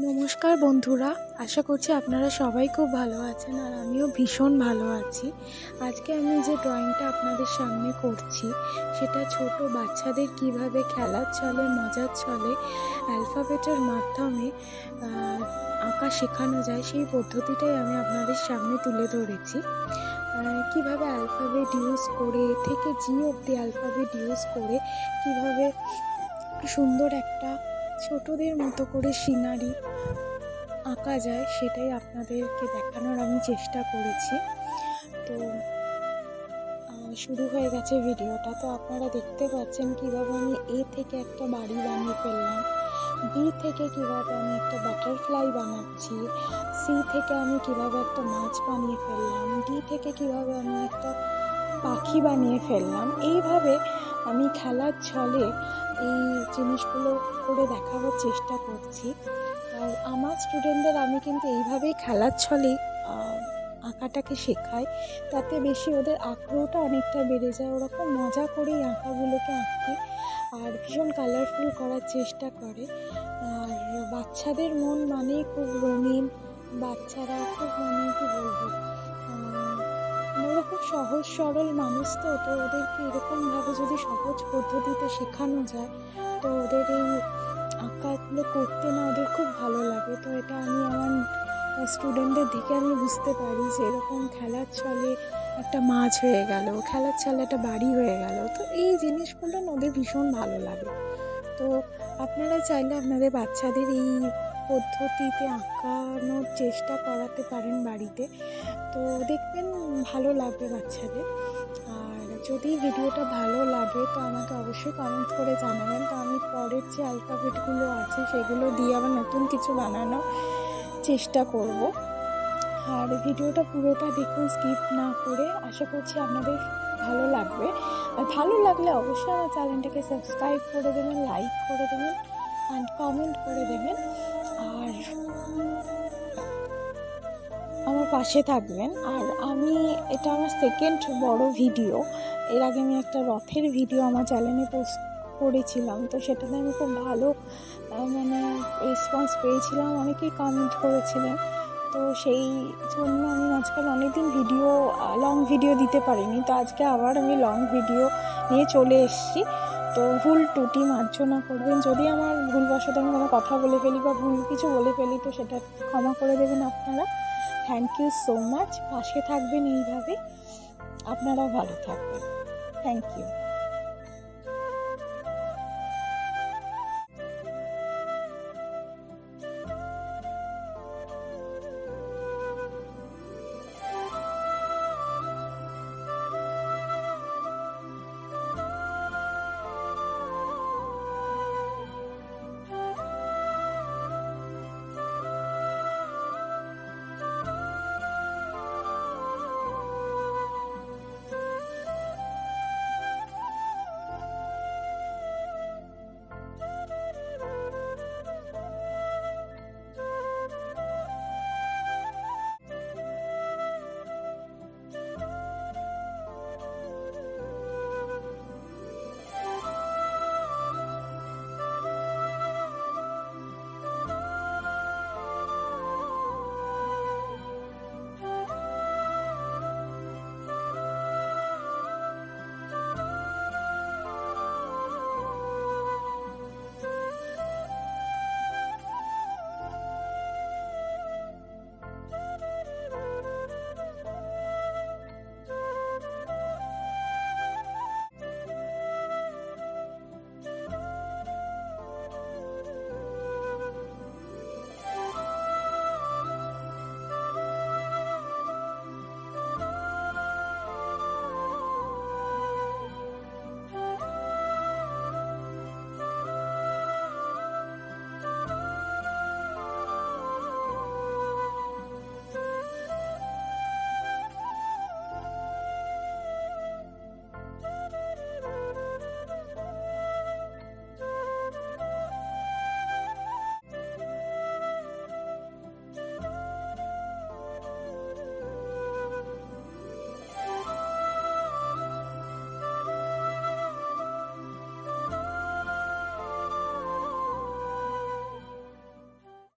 নমস্কার বন্ধুরা, আশা করছি আপনারা সবাই খুব ভালো আছেন আর আমিও ভীষণ ভালো আছি। আজকে আমি যে ড্রয়িংটা আপনাদের সামনে করছি সেটা ছোট বাচ্চাদের কিভাবে খেলার ছলে মজার ছলে অ্যালফাবেটের মাধ্যমে আঁকা শেখানো যায় সেই পদ্ধতিটাই আমি আপনাদের সামনে তুলে ধরেছি। কিভাবে অ্যালফাবেট ইউজ করে থেকে জি অবধি অ্যালফাবেট ইউজ করে কিভাবে সুন্দর একটা ছোটদের মতো করে সিনারি আঁকা যায় সেটাই আপনাদেরকে দেখানোর আমি চেষ্টা করেছি। তো শুরু হয়ে গেছে ভিডিওটা। তো আপনারা দেখতে পাচ্ছেন কিভাবে আমি এ থেকে একটা বাড়ি বানিয়ে ফেললাম, বি থেকে কিভাবে আমি একটা বাটারফ্লাই বানাচ্ছি, সি থেকে আমি কিভাবে একটা মাছ বানিয়ে ফেললাম, ডি থেকে কিভাবে আমি একটা পাখি বানিয়ে ফেললাম। এইভাবে আমি খেলার ছলে এই জিনিসগুলো করে দেখাবার চেষ্টা করছি। আর আমার স্টুডেন্টদের আমি কিন্তু এইভাবেই খেলার ছলেই আঁকাটাকে শেখাই, তাতে বেশি ওদের আগ্রহটা অনেকটা বেড়ে যায়। ওরকম মজা করেই আঁকাগুলোকে আঁকে আর ভীষণ কালারফুল করার চেষ্টা করে। আর বাচ্চাদের মন মানেই খুব রঙিন, বাচ্চারা খুব কী বলবো, ওরা খুব সহজ সরল মানুষ। তো ওদেরকে এরকমভাবে যদি সহজ পদ্ধতিতে শেখানো যায় তো ওদের এই আঁকাগুলো করতে না ওদের খুব ভালো লাগে। তো এটা আমি আমার স্টুডেন্টদের দিকে আমি বুঝতে পারি যে এরকম খেলার ছলে একটা মাছ হয়ে গেল, খেলার ছলে একটা বাড়ি হয়ে গেল। তো এই জিনিসগুলো না ওদের ভীষণ ভালো লাগে। তো আপনারা চাইলে আপনাদের বাচ্চাদের এই পদ্ধতিতে আঁকানোর চেষ্টা করাতে পারেন বাড়িতে, তো দেখবেন ভালো লাগবে বাচ্চাদের। আর যদি ভিডিওটা ভালো লাগে তো আমাকে অবশ্যই কমেন্ট করে জানাবেন। তো আমি পরের যে অ্যালফাবেটগুলো আছে সেগুলো দিয়ে আবার নতুন কিছু বানানোর চেষ্টা করব। আর ভিডিওটা পুরোটা দেখুন, স্কিপ না করে। আশা করছি আপনাদের ভালো লাগবে। আর ভালো লাগলে অবশ্যই আমার চ্যানেলটাকে সাবস্ক্রাইব করে দেবেন, লাইক করে দেবেন অ্যান্ড কমেন্ট করে দেবেন আর আমার পাশে থাকবেন। আর এটা আমার সেকেন্ড বড় ভিডিও। এর আগে আমি একটা রথের ভিডিও আমার চ্যানেলে পোস্ট করেছিলাম, তো সেটাতে আমি খুব ভালো রেসপন্স পেয়েছিলাম, অনেকেই কমেন্ট করেছিলেন। তো সেই জন্য আমি মাঝখানে অনেকদিন লং ভিডিও দিতে পারিনি। তো আজকে আবার আমি লং ভিডিও নিয়ে চলে এসেছি। তো ভুল ত্রুটি মার্জনা করবেন, যদি আমার ভুলবশত আমি কোনো কথা বলে ফেলি বা ভুল কিছু বলে ফেলি তো সেটা ক্ষমা করে দেবেন আপনারা। Thank you so much. পাশে থাকবেন এইভাবে, আপনারাও ভালো থাকবেন। Thank you.